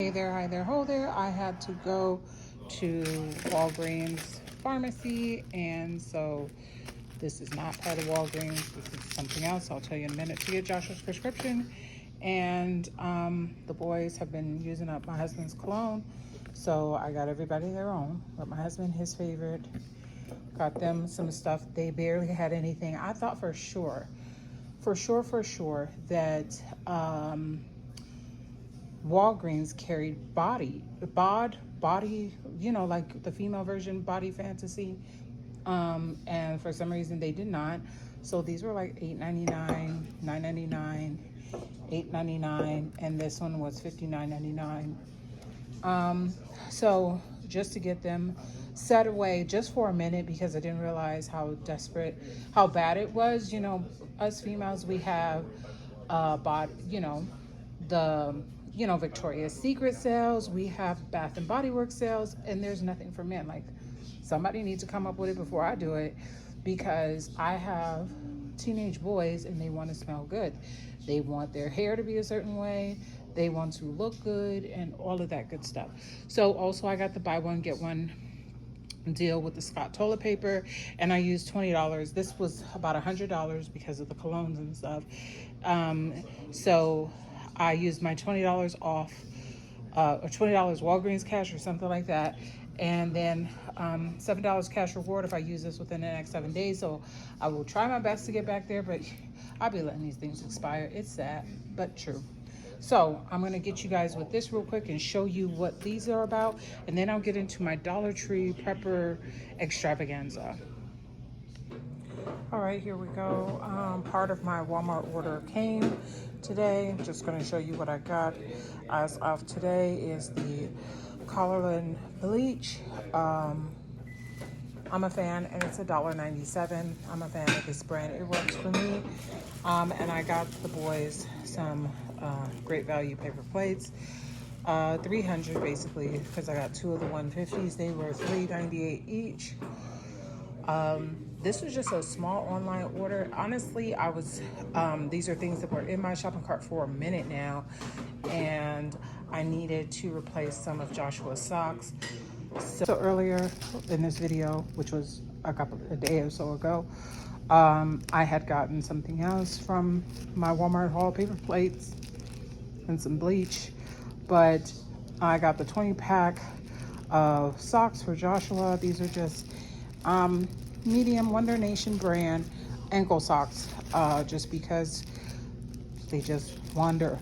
Hi there, ho there. I had to go to Walgreens pharmacy, and so this is not part of Walgreens. This is something else. I'll tell you in a minute, to get Joshua's prescription. And the boys have been using up my husband's cologne, so I got everybody their own. But my husband, his favorite, got them some stuff. They barely had anything. I thought for sure that Walgreens carried body, you know, like the female version, Body Fantasy. And for some reason they did not. So these were like $8.99, $9.99, $8.99, and this one was $59.99. So just to get them set away just for a minute, because I didn't realize how bad it was. You know, us females, we have Victoria's Secret sales, we have Bath and Body Works sales, and there's nothing for men. Like, somebody needs to come up with it before I do it, because I have teenage boys and they want to smell good. They want their hair to be a certain way. They want to look good and all of that good stuff. So also I got the buy one, get one deal with the Scott toilet paper, and I used $20. This was about $100 because of the colognes and stuff. So I used my $20 off, or $20 Walgreens cash or something like that, and then $7 cash reward if I use this within the next 7 days. So I will try my best to get back there, but I'll be letting these things expire. It's sad, but true. So I'm going to get you guys with this real quick and show you what these are about, and then I'll get into my Dollar Tree Prepper Extravaganza. All right, here we go. Part of my Walmart order came today. I'm just going to show you what I got as of today is the cologne bleach. I'm a fan, and it's $1.97. I'm a fan of this brand. It works for me. And I got the boys some great value paper plates. 300 basically, because I got two of the 150s. They were $3.98 each. This was just a small online order. Honestly, these are things that were in my shopping cart for a minute now, and I needed to replace some of Joshua's socks. So earlier in this video, which was a day or so ago, I had gotten something else from my Walmart haul, paper plates and some bleach, but I got the 20-pack of socks for Joshua. These are just medium Wonder Nation brand ankle socks, just because they just wander.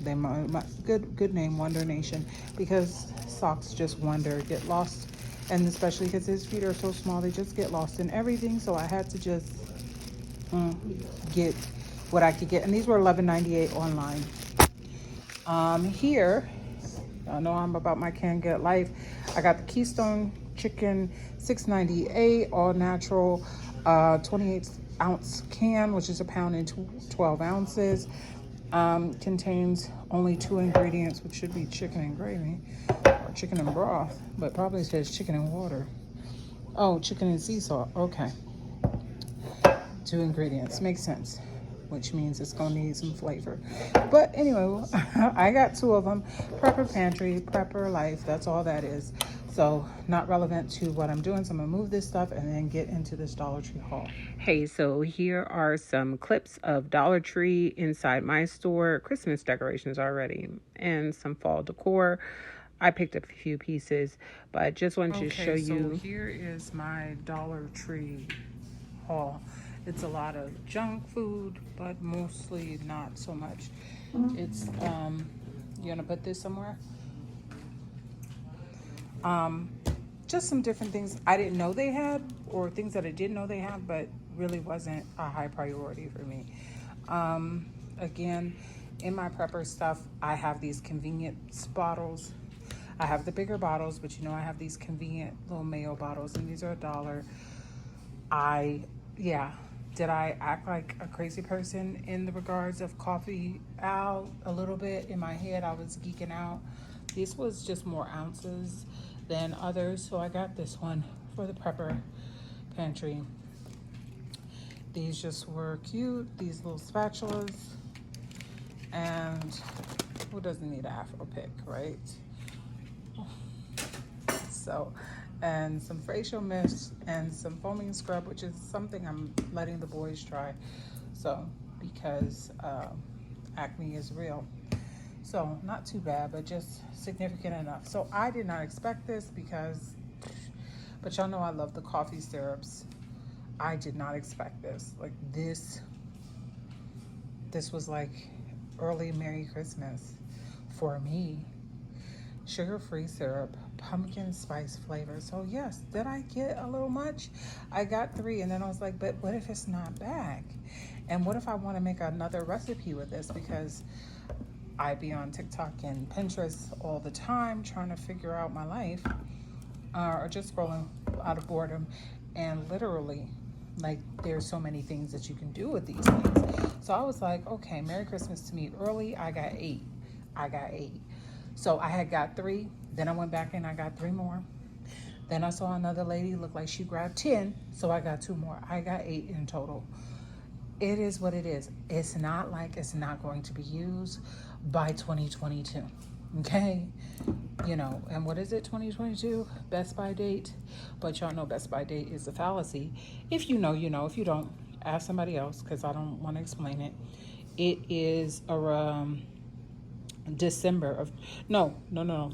They my good name, Wonder Nation, because socks just wander, get lost, and especially because his feet are so small, they just get lost in everything. So I had to just get what I could get, and these were $11.98 online. Here, I know I'm about my can get life. I got the Keystone chicken, $6.98, all natural, 28-ounce can, which is a pound and 12 ounces. Contains only 2 ingredients, which should be chicken and gravy or chicken and broth, but probably says chicken and water. Oh, chicken and sea salt. Okay. 2 ingredients. Makes sense, which means it's gonna need some flavor. But anyway, I got 2 of them. Prepper Pantry, Prepper Life, that's all that is. So not relevant to what I'm doing. So I'm gonna move this stuff and then get into this Dollar Tree haul. Hey, so here are some clips of Dollar Tree inside my store. Christmas decorations already and some fall decor. I picked up a few pieces, but I just wanted to show you. So here is my Dollar Tree haul. It's a lot of junk food, but mostly not so much. It's you gonna put this somewhere? Just some different things I didn't know they had, or things that I didn't know they had, but really wasn't a high priority for me. Again, in my prepper stuff, I have these convenience bottles. I have the bigger bottles, but you know, I have these convenient little mayo bottles, and these are $1. Did I act like a crazy person in the regards of coffee out a little bit? In my head, I was geeking out. This was just more ounces than others, so I got this one for the Prepper Pantry. These just were cute, these little spatulas, and who doesn't need an Afro pick, right? So, and some facial mist and some foaming scrub, which is something I'm letting the boys try. So, because acne is real. So, not too bad, but just significant enough. So, I did not expect this because, but y'all know I love the coffee syrups. I did not expect this. Like this was like early Merry Christmas for me. Sugar-free syrup, pumpkin spice flavor. So yes, did I get a little much? I got 3, and then I was like, but what if it's not back? And what if I want to make another recipe with this? Because I be on TikTok and Pinterest all the time trying to figure out my life, or just scrolling out of boredom, and literally, like, there's so many things that you can do with these things. So I was like, okay, Merry Christmas to me early. I got 8. So I had got 3. Then I went back and I got 3 more. Then I saw another lady look like she grabbed 10. So I got 2 more. I got 8 in total. It is what it is. It's not like it's not going to be used by 2022. Okay? You know, and what is it, 2022? Best by date. But y'all know best by date is a fallacy. If you know, you know. If you don't, ask somebody else, because I don't want to explain it. It is December of, no,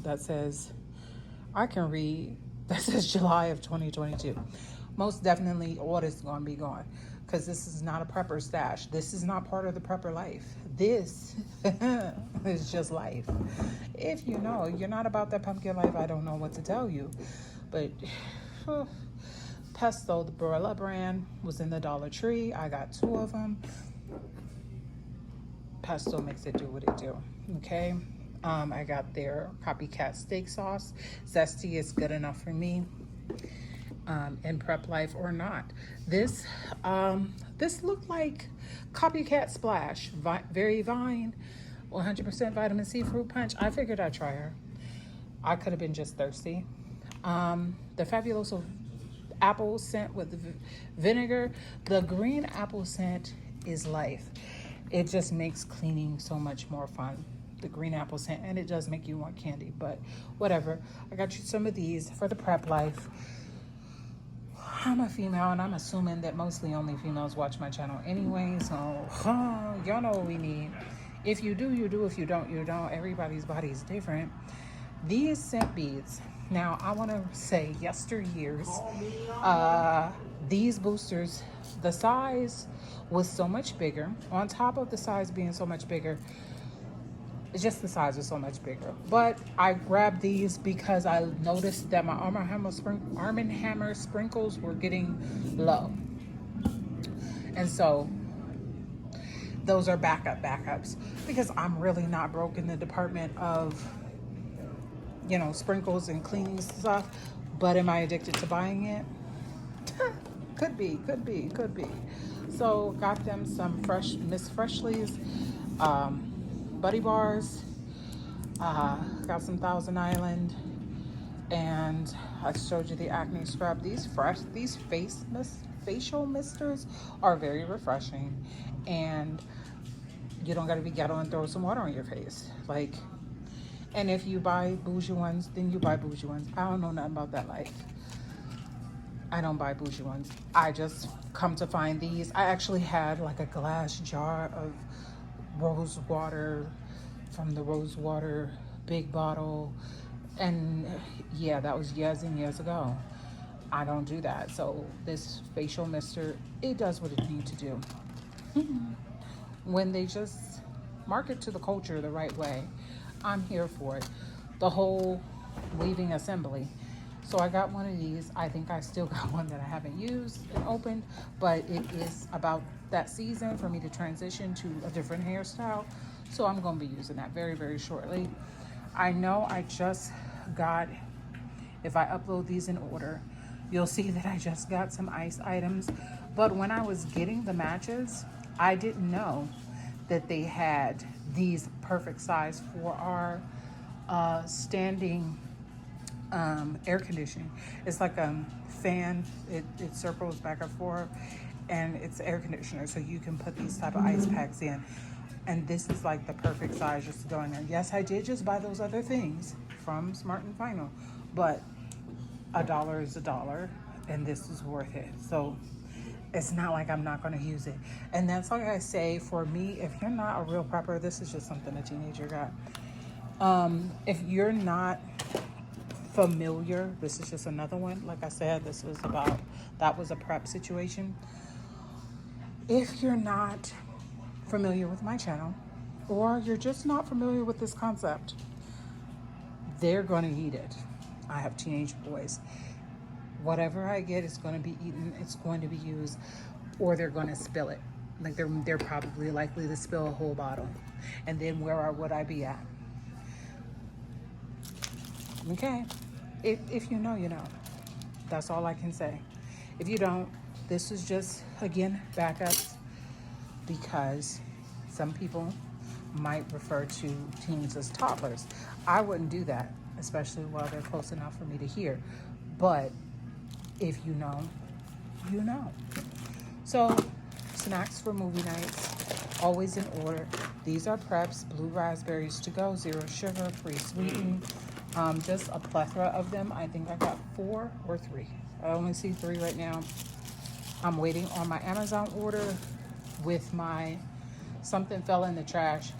that says, I can read, that says July of 2022. Most definitely all this is going to be gone, because this is not a prepper stash. This is not part of the prepper life. This is just life. If you know you're not about that pumpkin life, I don't know what to tell you. But Pesto, the Barilla brand, was in the Dollar Tree. I got 2 of them. Pesto makes it do what it do. Okay. I got their copycat steak sauce. Zesty is good enough for me. In prep life or not. This looked like copycat splash. Very Vine, 100% vitamin C fruit punch. I figured I'd try her. I could have been just thirsty. The Fabuloso apple scent with vinegar. The green apple scent is life. It just makes cleaning so much more fun. The green apple scent, and it does make you want candy, but whatever. I got you some of these for the prep life. I'm a female, and I'm assuming that mostly only females watch my channel anyway, so y'all know what we need. If you do, you do. If you don't, you don't. Everybody's body is different. These scent beads. Now, I want to say yesteryears, these boosters, the size was so much bigger. On top of the size being so much bigger, it's just the size was so much bigger. But I grabbed these because I noticed that my Arm & Hammer sprinkles were getting low. And so those are backups, because I'm really not broke in the department of, you know, sprinkles and cleaning stuff. But am I addicted to buying it? Could be. So got them some Miss Freshly's Buddy Bars. Got some Thousand Island, and I showed you the acne scrub. These facial misters are very refreshing, and you don't got to be ghetto and throw some water on your face. Like, and if you buy bougie ones, then you buy bougie ones. I don't know nothing about that life. I don't buy bougie ones. I just come to find these. I actually had like a glass jar of rose water from the rose water big bottle, and yeah, that was years and years ago. I don't do that. So this facial mister, it does what it needs to do. When they just market to the culture the right way, I'm here for it. The whole weaving assembly. So I got one of these. I think I still got one that I haven't used and opened, but it is about that season for me to transition to a different hairstyle. So I'm going to be using that very, very shortly. I know I just got, if I upload these in order, you'll see that I just got some ice items. But when I was getting the matches, I didn't know that they had these perfect size for our standing air conditioning. It's like a fan. It circles back and forth, and it's air conditioner, so you can put these type of ice packs in. And this is like the perfect size just to go in there. Yes, I did just buy those other things from Smart and Final, but $1 is $1, and this is worth it. So it's not like I'm not going to use it. And that's like I say, for me, if you're not a real prepper, this is just something a teenager got. If you're not familiar, this is just another one. Like I said, that was a prep situation. If you're not familiar with my channel, or you're just not familiar with this concept, they're going to eat it. I have teenage boys. Whatever I get is going to be eaten. It's going to be used, or they're going to spill it. Like they're probably likely to spill a whole bottle. And then where would I be at? Okay. If you know, you know. That's all I can say. If you don't, this is just, again, backups, because some people might refer to teens as toddlers. I wouldn't do that, especially while they're close enough for me to hear. But if you know, you know. So, snacks for movie nights, always in order. These are Preps, blue raspberries to go, 0 sugar, pre-sweetened. Just a plethora of them. I think I got 4 or 3. I only see 3 right now. I'm waiting on my Amazon order with my something fell in the trash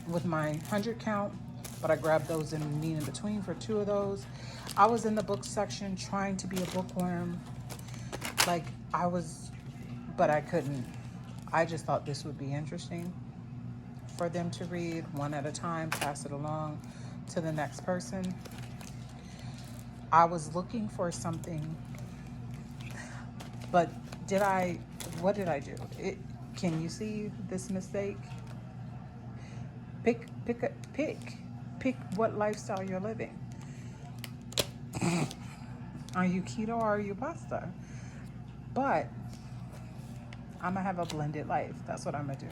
with my 100 count, but I grabbed those in Mean in Between for 2 of those. I was in the book section trying to be a bookworm, but I couldn't. I just thought this would be interesting for them to read one at a time, pass it along to the next person. I was looking for something, but what did I do? Can you see this mistake? Pick what lifestyle you're living. Are you keto or are you pasta? But I'm gonna have a blended life. That's what I'm gonna do.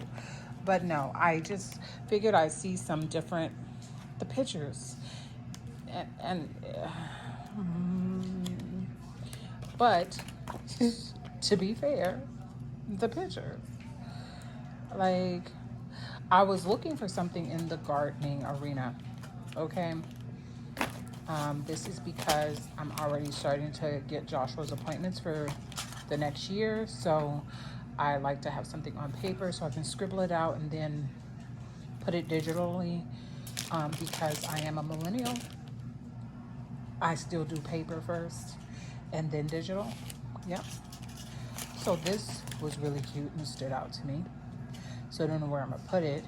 But no, I just figured I'd see some different, the pictures. But to be fair, the pictures. Like, I was looking for something in the gardening arena, okay? This is because I'm already starting to get Joshua's appointments for the next year, so I like to have something on paper so I can scribble it out and then put it digitally, because I am a millennial. I still do paper first and then digital. Yep. So this was really cute and stood out to me. So I don't know where I'm gonna put it,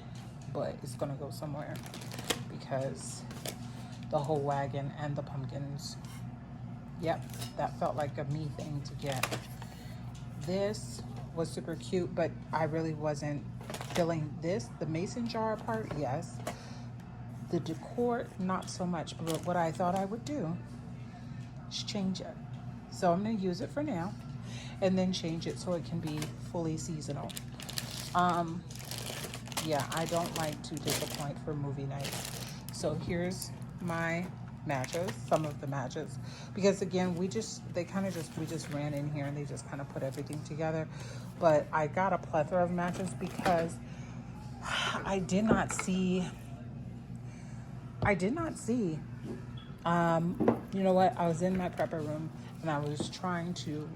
but it's gonna go somewhere because the whole wagon and the pumpkins. Yep, that felt like a me thing to get. This was super cute, but I really wasn't feeling this. The mason jar part, yes. The decor, not so much, but what I thought I would do is change it. So I'm gonna use it for now and then change it so it can be fully seasonal. Yeah, I don't like to disappoint for movie nights. So here's my matches, some of the matches, because again, we just ran in here and they just kind of put everything together. But I got a plethora of matches because I did not see, you know what? I was in my prepper room and I was trying to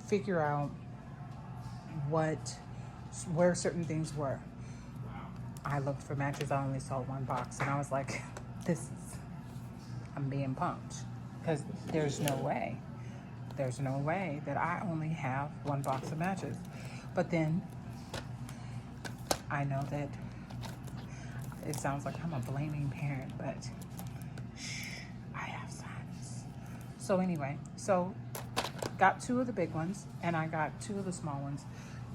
figure out where certain things were. I looked for matches. I only saw 1 box and I was like, I'm being punked, because there's no way that I only have 1 box of matches. But then I know that it sounds like I'm a blaming parent, but I have sons. So anyway, got 2 of the big ones and I got 2 of the small ones,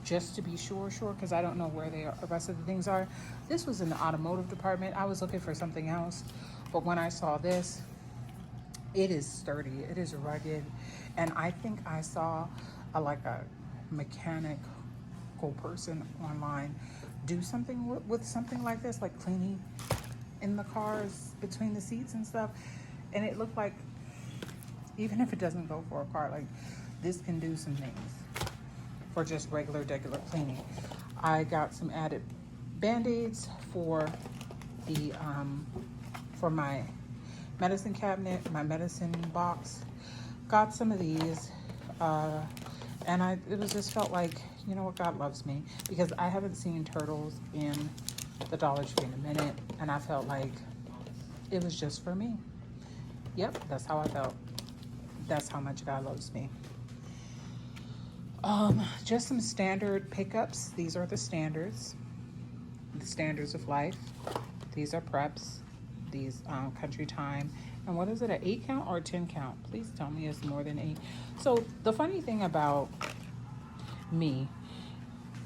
just to be sure, because I don't know where the rest of the things are. This was in the automotive department. I was looking for something else, but when I saw this, it is sturdy, it is rugged, and I think I saw a mechanical person online do something with something like this, like cleaning in the cars between the seats and stuff, and it looked like, even if it doesn't go for a car, like this can do some things for just regular cleaning. I got some added Band-Aids for the for my medicine cabinet, my medicine box. Got some of these, and it was just felt like, you know what, God loves me, because I haven't seen turtles in the Dollar Tree in a minute, and I felt like it was just for me. Yep, that's how I felt. That's how much God loves me. Just some standard pickups. These are the standards of life. These are preps. These country time. And what is it, an 8 count or a 10 count? Please tell me it's more than 8. So the funny thing about me,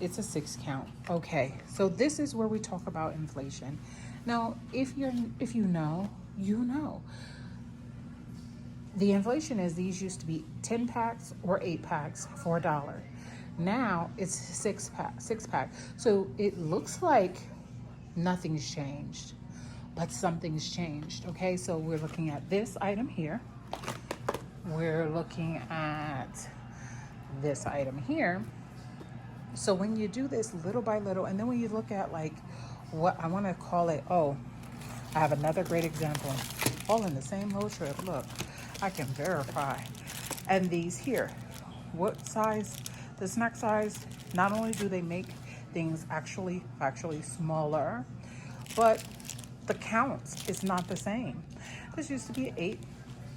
it's a 6 count. Okay, so this is where we talk about inflation. Now, if you know, you know. The inflation is, these used to be 10 packs or 8 packs for $1. Now it's 6 pack. So it looks like nothing's changed, but something's changed. Okay, so we're looking at this item here. We're looking at this item here. So when you do this little by little, and then when you look at like what I want to call it, oh, I have another great example. All in the same little strip. Look, I can verify. And these here, what size, the snack size, not only do they make things actually smaller, but the count is not the same. This used to be 8,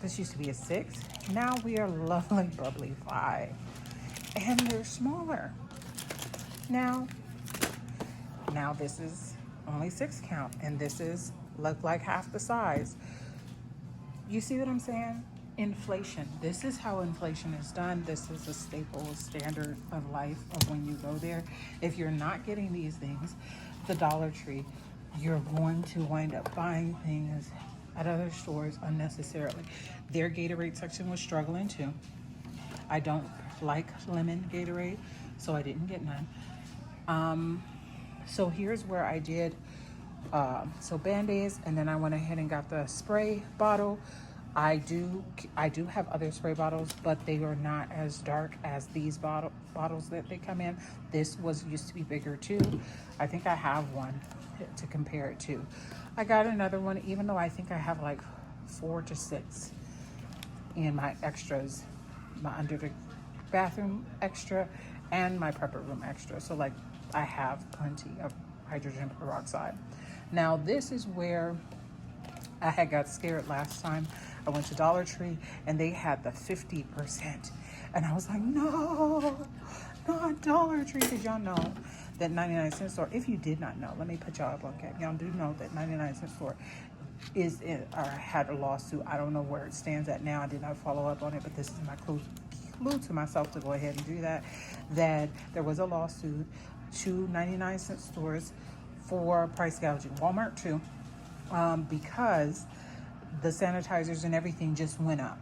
this used to be a 6. Now we are lovely bubbly 5. And they're smaller. Now this is only 6 count, and this is look like half the size. You see what I'm saying? Inflation. This is how inflation is done. This is a staple standard of life of when you go there. If you're not getting these things, the Dollar Tree, you're going to wind up buying things at other stores unnecessarily. Their Gatorade section was struggling too. I don't like lemon Gatorade, so I didn't get none. So here's where I did so Band-Aids, and then I went ahead and got the spray bottle. I do have other spray bottles, but they are not as dark as these bottles that they come in. This used to be bigger too. I think I have one to compare it to. I got another one, even though I think I have like 4 to 6 in my extras, my under the bathroom extra and my prepper room extra. So like I have plenty of hydrogen peroxide. Now this is where I had got scared last time. I went to Dollar Tree and they had the 50%. And I was like, no, not Dollar Tree. Did y'all know that 99-cent store, if you did not know, let me put y'all up on cap. Y'all do know that 99-cent store had a lawsuit. I don't know where it stands at now. I did not follow up on it, but this is my clue to myself to go ahead and do that. That there was a lawsuit to 99-cent stores for price gouging. Walmart too. Because the sanitizers and everything just went up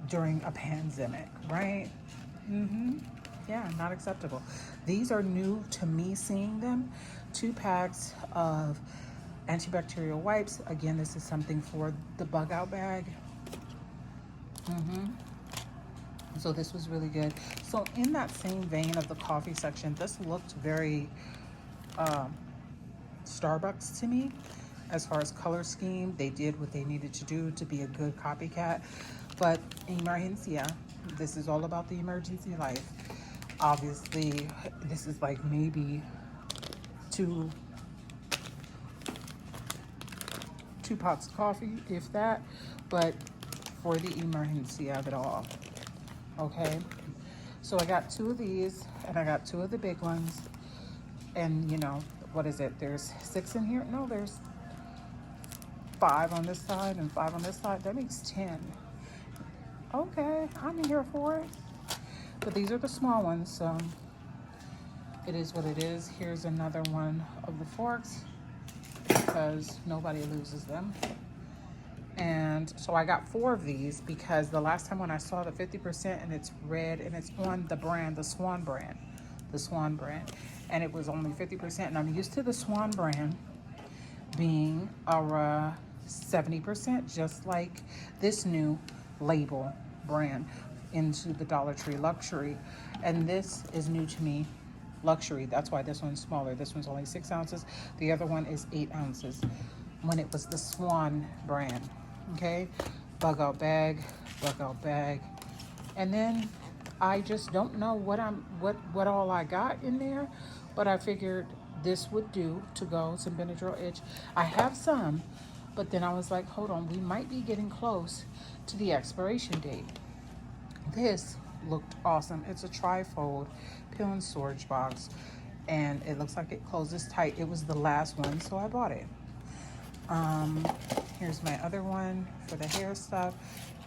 during a pandemic, right? Yeah, not acceptable. These are new to me seeing them. 2 packs of antibacterial wipes. Again, this is something for the bug out bag. So this was really good. So in that same vein of the coffee section, this looked very Starbucks to me. As far as color scheme, they did what they needed to do to be a good copycat. But emergencia, this is all about the emergency life. Obviously, this is like maybe two pots of coffee, if that, but for the emergency of it all. Okay, so I got 2 of these, and I got 2 of the big ones. And you know, what is it? There's 6 in here? No, there's 5 on this side and 5 on this side. That makes 10. Okay, I'm here for it. But these are the small ones, so it is what it is. Here's another one of the forks, because nobody loses them. And so I got 4 of these because the last time when I saw the 50% and it's red and it's on the brand, the Swan brand, and it was only 50%. And I'm used to the Swan brand being 70%, just like this new label brand. into the Dollar Tree luxury, and this is new to me. Luxury, that's why this one's smaller. This one's only 6 ounces. The other one is 8 ounces when it was the Swan brand. Okay, bug out bag. And then I just don't know what all I got in there, but I figured this would do to go. Some Benadryl itch. I have some, but then I was like, hold on, we might be getting close to the expiration date. This looked awesome. It's a trifold pill and storage box, and it looks like it closes tight. It was the last one, so I bought it. Here's my other one for the hair stuff.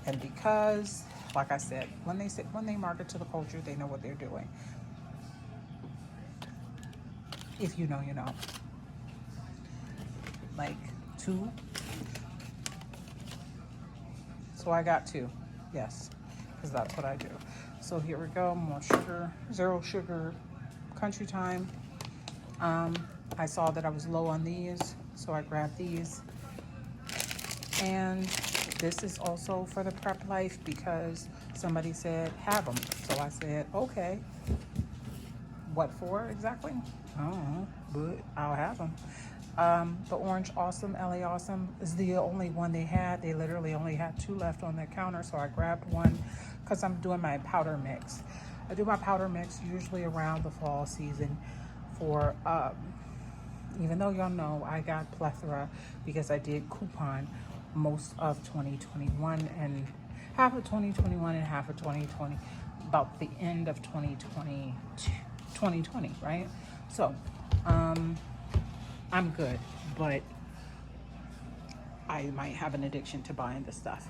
And because, like I said, when they market to the culture, they know what they're doing. If you know, you know. Like 2. So I got 2. Yes, because that's what I do. So here we go. More sugar, 0 sugar, country time. I saw that I was low on these, so I grabbed these. And this is also for the prep life because somebody said have them. So I said, okay. What for exactly? I don't know, but I'll have them. The Orange Awesome, LA Awesome is the only one they had. They literally only had 2 left on their counter, so I grabbed one because I'm doing my powder mix. I do my powder mix usually around the fall season for, even though y'all know I got plethora because I did coupon most of 2021 and half of 2021 and half of 2020, about the end of 2020, right? So, I'm good, but I might have an addiction to buying this stuff.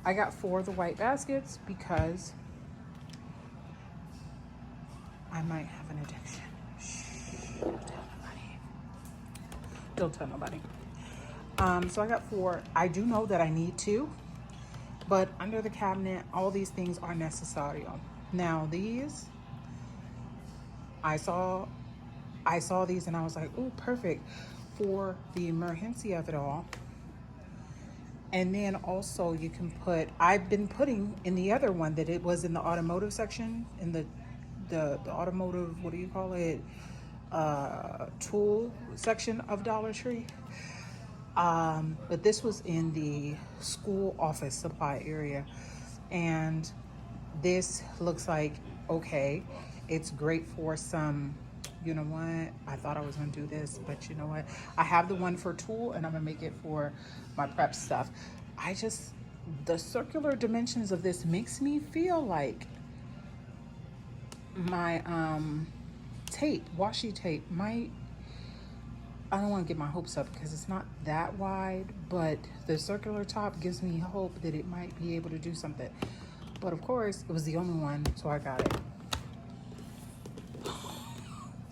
I got 4 of the white baskets because I might have an addiction. Shh, don't tell nobody. Don't tell nobody. So I got 4. I do know that I need 2, but under the cabinet, all these things are necessary. Now these, I saw these and I was like, oh, perfect for the emergency of it all. And then also you can put, I've been putting in the other one that it was in the automotive section, in the automotive, what do you call it? Tool section of Dollar Tree. But this was in the school office supply area. And this looks like, okay, it's great for some, you know what, I thought I was gonna do this, but you know what, I have the one for tool and I'm gonna make it for my prep stuff. The circular dimensions of this makes me feel like my washi tape might, I don't want to get my hopes up because it's not that wide, but the circular top gives me hope that it might be able to do something. But of course, it was the only one, so I got it.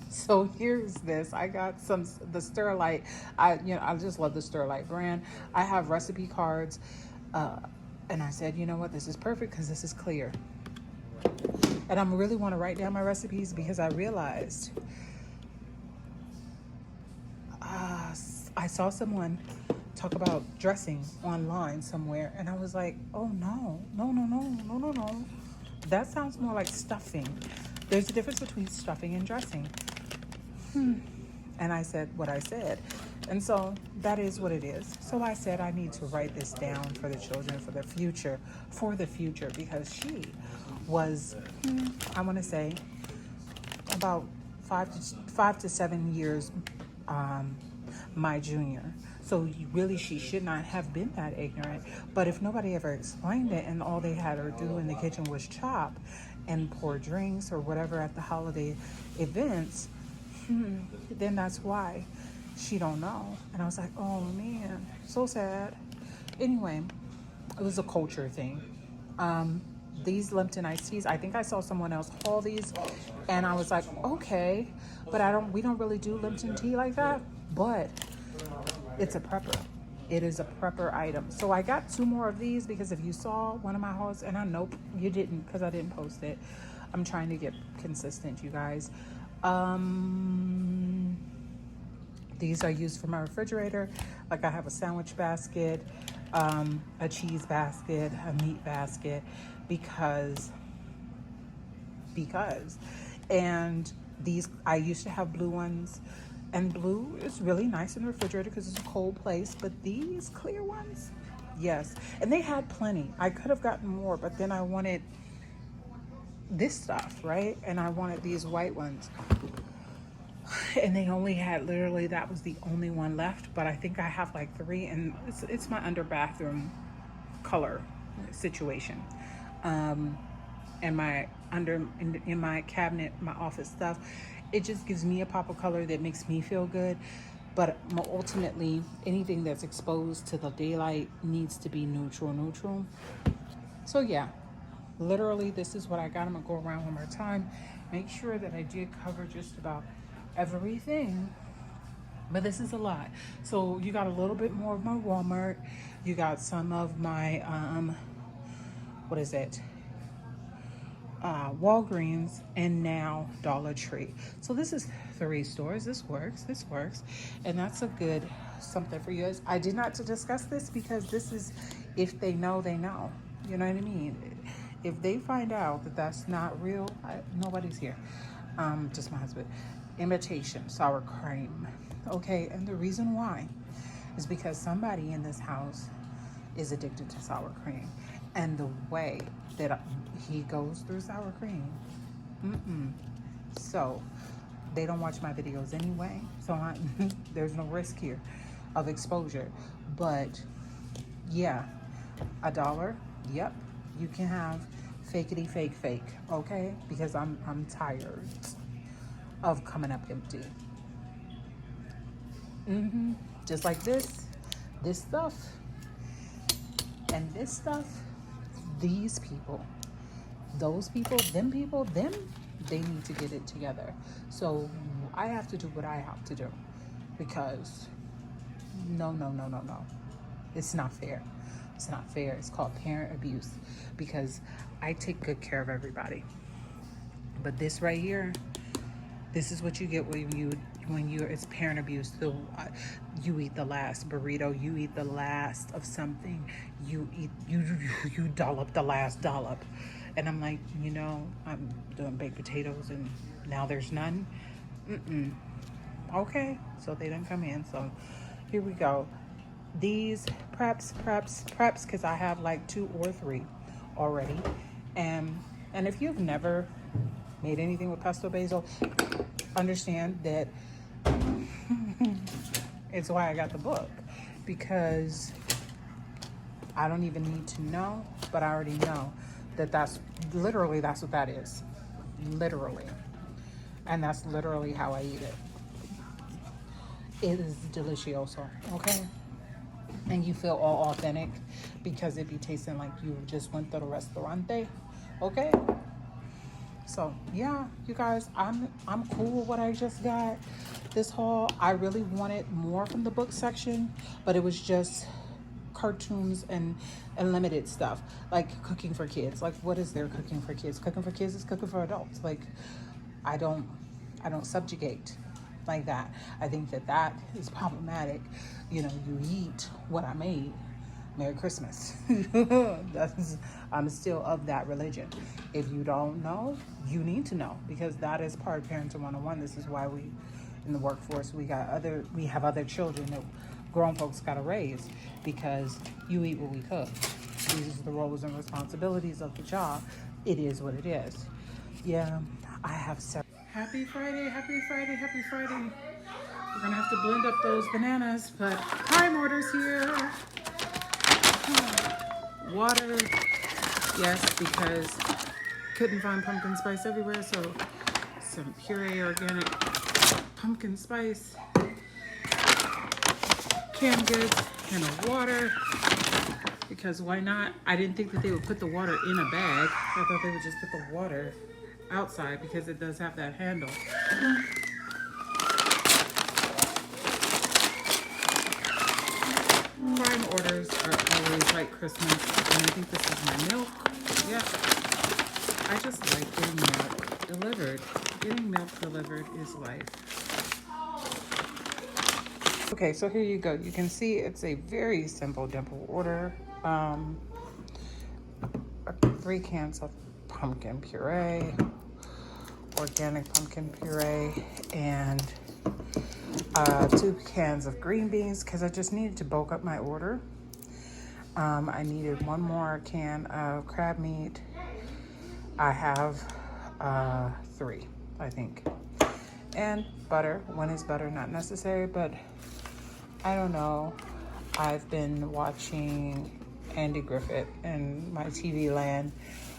So here's this. I got the Sterlite. I just love the Sterlite brand. I have recipe cards, and I said, you know what, this is perfect because this is clear. And I really want to write down my recipes because I realized I saw someone talk about dressing online somewhere, and I was like, oh no. That sounds more like stuffing. There's a difference between stuffing and dressing. And I said what I said. And so that is what it is. So I said I need to write this down for the children, for the future, because she was, I want to say, about 5 to 7 years my junior. So really, she should not have been that ignorant. But if nobody ever explained it and all they had her do in the kitchen was chop and pour drinks or whatever at the holiday events, then that's why she don't know. And I was like, oh man, so sad. Anyway, it was a culture thing. These Lipton Ice Teas, I think I saw someone else haul these, and I was like, okay, but we don't really do Lipton tea like that, but it's a prepper. It is a prepper item. So I got 2 more of these because if you saw one of my hauls, and I know you didn't because I didn't post it. I'm trying to get consistent, you guys. These are used for my refrigerator. Like I have a sandwich basket, a cheese basket, a meat basket, because because, and these, I used to have blue ones, and blue is really nice in the refrigerator because it's a cold place, but these clear ones, yes. And they had plenty. I could have gotten more, but then I wanted this stuff, right? And I wanted these white ones. And they only had, literally, that was the only one left, but I think I have like 3, and it's my under bathroom color situation. And my in my cabinet, my office stuff, it just gives me a pop of color that makes me feel good. But ultimately, anything that's exposed to the daylight needs to be neutral. So yeah, literally, this is what I got. I'm gonna go around one more time, make sure that I did cover just about everything, but this is a lot. So you got a little bit more of my Walmart, you got some of my what is it, Walgreens, and now Dollar Tree. So this is 3 stores. This works, and that's a good something for you guys. I did not to discuss this because this is, if they know, they know, you know what I mean. If they find out that that's not real, nobody's here, just my husband. Imitation sour cream, okay? And the reason why is because somebody in this house is addicted to sour cream, and the way that he goes through sour cream, so they don't watch my videos anyway, so there's no risk here of exposure. But yeah, $1, yep, you can have fakety fake, okay? Because I'm tired of coming up empty. Just like this stuff, and this stuff, these people, those people, them, they need to get it together. So I have to do what I have to do, because no, it's not fair. It's called parent abuse, because I take good care of everybody. But this right here, this is what you get when you're it's parent abuse. So you eat the last burrito, you eat the last of something, you dollop the last dollop. And I'm like, I'm doing baked potatoes and now there's none. Okay, so they didn't come in. So here we go. These preps, because I have like 2 or 3 already. And if you've never made anything with pesto basil, understand that it's why I got the book, because I don't even need to know, but I already know that that's what that is, literally. And that's literally how I eat it. It is delicioso, okay? And you feel all authentic, because it be tasting like you just went to the restaurante, okay? So yeah, you guys, I'm cool with what I just got. This haul, I really wanted more from the book section, but it was just cartoons and limited stuff, like cooking for kids. Like, what is there cooking for kids? Cooking for kids is cooking for adults. Like, I don't subjugate like that. I think that is problematic. You eat what I made. Merry Christmas. I'm still of that religion. If you don't know, you need to know, because that is part of Parenting 101. This is why we, in the workforce, we have other children that grown folks got to raise, because you eat what we cook. These are the roles and responsibilities of the job. It is what it is. Yeah, I have several. Happy Friday. We're gonna have to blend up those bananas, but Prime orders here. Water, yes, because couldn't find pumpkin spice everywhere, so some puree organic pumpkin spice, canned goods, and a water, because why not? I didn't think that they would put the water in a bag. I thought they would just put the water outside, because it does have that handle. Prime orders are always like Christmas, and I think this is my milk. Yep. I just like getting milk delivered. Getting milk delivered is life. Okay, so here you go. You can see it's a very simple order. 3 cans of pumpkin puree, organic pumpkin puree, and 2 cans of green beans because I just needed to bulk up my order. I needed 1 more can of crab meat. I have 3, I think. And butter. When is butter not necessary? But I don't know. I've been watching Andy Griffith in my TV land.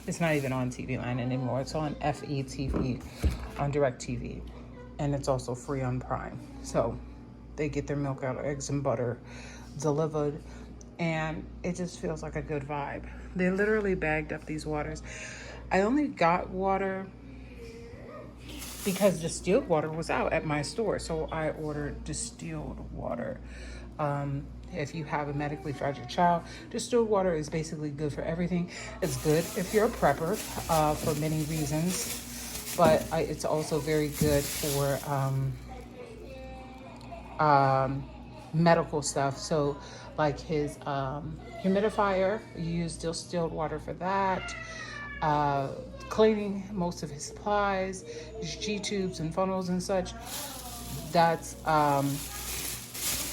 It's not even on TV land anymore. It's on FETV, on DirecTV. And it's also free on Prime. So they get their milk out of eggs and butter delivered. And it just feels like a good vibe. They literally bagged up these waters. I only got water because distilled water was out at my store. So I ordered distilled water. If you have a medically fragile child, distilled water is basically good for everything. It's good if you're a prepper for many reasons, but it's also very good for medical stuff. So like his humidifier, you use distilled water for that. Cleaning most of his supplies, his G-tubes and funnels and such, that's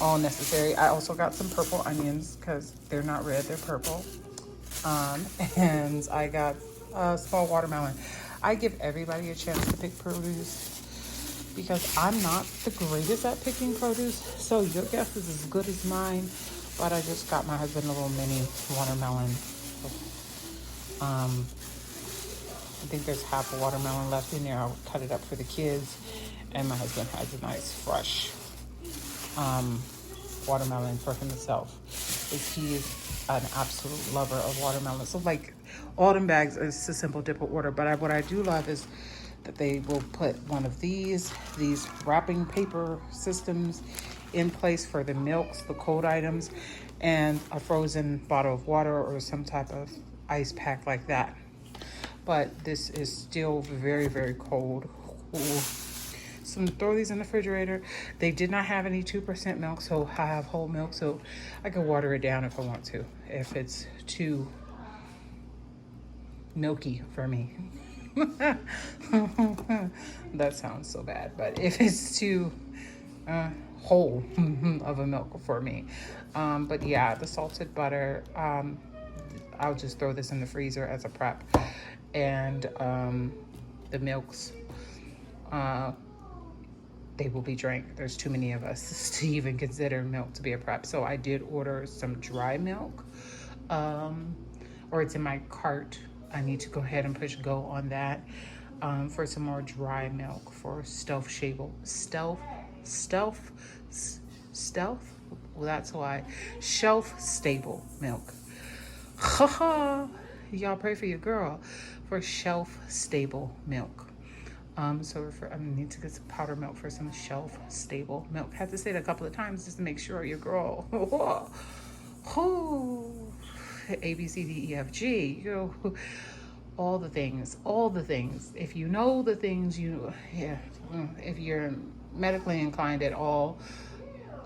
all necessary. I also got some purple onions because they're not red, they're purple. And I got a small watermelon. I give everybody a chance to pick produce because I'm not the greatest at picking produce. So your guess is as good as mine. But I just got my husband a little mini watermelon. I think there's half a watermelon left in there. I'll cut it up for the kids. And my husband has a nice fresh watermelon for himself. He is an absolute lover of watermelon. So like autumn bags is a simple dip of order. But what I do love is that they will put one of these wrapping paper systems in place for the milks, the cold items, and a frozen bottle of water or some type of ice pack like that. But this is still very, very cold. Ooh. So throw these in the refrigerator. They did not have any 2% milk, so I have whole milk, so I can water it down if I want to, if it's too milky for me. That sounds so bad, but if it's too whole of a milk for me. But yeah, the salted butter, I'll just throw this in the freezer as a prep. And the milks, they will be drank. There's too many of us to even consider milk to be a prep. So I did order some dry milk, or it's in my cart. I need to go ahead and push go on that for some more dry milk for stealth. Well, that's why shelf stable milk. Haha, y'all pray for your girl for shelf stable milk. So I need to get some powder milk for some shelf stable milk. Have to say it a couple of times just to make sure your girl. A, B, C, D, E, F, G. All the things. If you know the things, if you're medically inclined at all,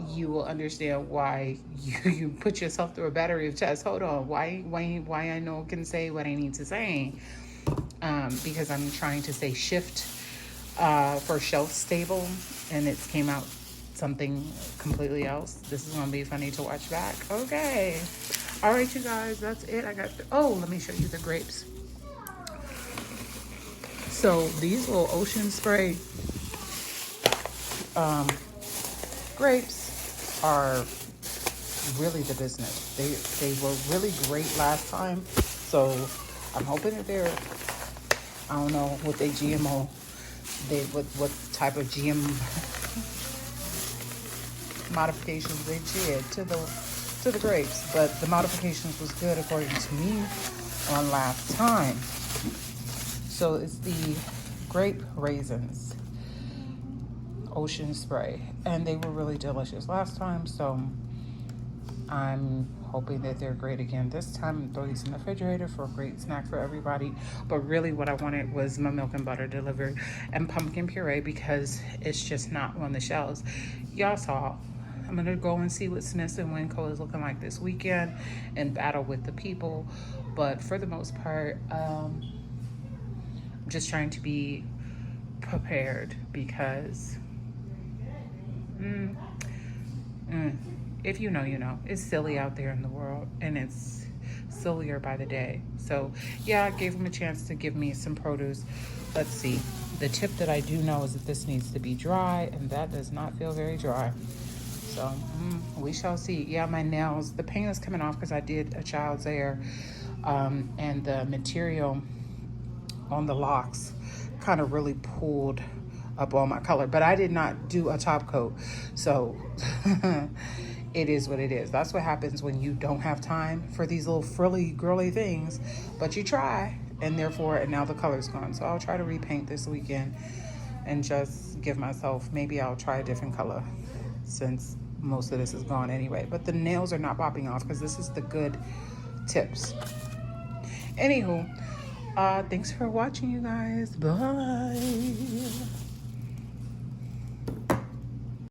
you will understand why you put yourself through a battery of tests. Hold on, why I know can say what I need to say, because I'm trying to say shift for shelf stable, and it came out something completely else. This is gonna be funny to watch back. Okay, all right, you guys, that's it. Let me show you the grapes. So these little ocean spray grapes are really the business. They were really great last time, so I'm hoping that I don't know what they GMO, what type of GM modifications they did to the grapes, but the modifications was good according to me on last time. So it's the grape raisins ocean spray, and they were really delicious last time, so I'm hoping that they're great again this time. Throw these in the refrigerator for a great snack for everybody. But really what I wanted was my milk and butter delivered and pumpkin puree, because it's just not on the shelves. Y'all saw, I'm gonna go and see what Smiths and Winco is looking like this weekend and battle with the people. But for the most part, I'm just trying to be prepared because if you know, you know. It's silly out there in the world, and it's sillier by the day. So yeah, I gave him a chance to give me some produce. Let's see. The tip that I do know is that this needs to be dry, and that does not feel very dry. So we shall see. Yeah, my nails, the paint is coming off because I did a child's hair, and the material on the locks kind of really pulled up all my color, but I did not do a top coat, so it is what it is. That's what happens when you don't have time for these little frilly girly things, but you try, and therefore, and now the color's gone. So I'll try to repaint this weekend and just give myself, maybe I'll try a different color since most of this is gone anyway. But the nails are not popping off because this is the good tips. Anywho, thanks for watching, you guys. Bye.